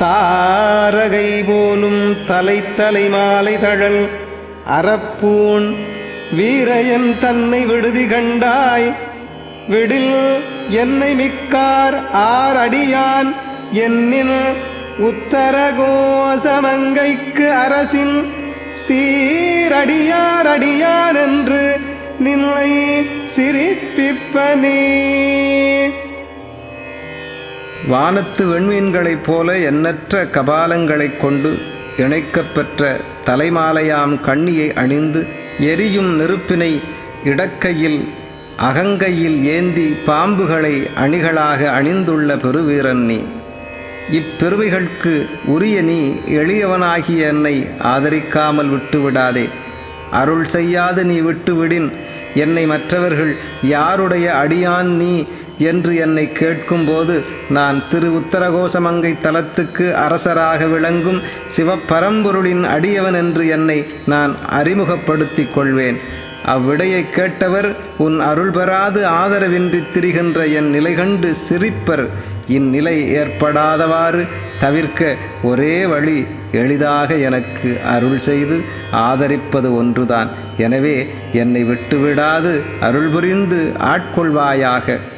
தாரகை போலும் தலை மாலை தழல் அறப்பூண் வீரையன் தன்னை விடுதி கண்டாய் விடில் என்னை மிக்கார் ஆர் அடியான் என்னின் உத்தரகோசமங்கைக்கு அரசின் சீரடியார் அடியான் என்று நின்னை சிரிப்பிப்பனே. வானத்து வெண்மீன்களைப் போல எண்ணற்ற கபாலங்களைக் கொண்டு இணைக்கப்பெற்ற தலைமாலையாம் கண்ணியை அணிந்து எரியும் நெருப்பினை இடக்கையில் அகங்கையில் ஏந்தி பாம்புகளை அணிகளாக அணிந்துள்ள பெருவீரன் நீ. இப்பெருமைகளுக்கு உரிய நீ எளியவனாகிய என்னை ஆதரிக்காமல் விட்டுவிடாதே. அருள் செய்யாது நீ விட்டுவிடின் என்னை மற்றவர்கள் யாருடைய அடியான் நீ என்று என்னை கேட்கும்போது நான் திரு உத்தரகோசமங்கை தலத்துக்கு அரசராக விளங்கும் சிவப்பரம்பொருளின் அடியவன் என்று என்னை நான் அறிமுகப்படுத்திக் கொள்வேன். அவ்விடையை கேட்டவர் உன் அருள் பெறாது ஆதரவின்றி திரிகின்ற என் நிலை கண்டு சிரிப்பர். இந்நிலை ஏற்படாதவாறு தவிர்க்க ஒரே வழி எளிதாக எனக்கு அருள் செய்து ஆதரிப்பது ஒன்றுதான். எனவே என்னை விட்டுவிடாது அருள் புரிந்து ஆட்கொள்வாயாக.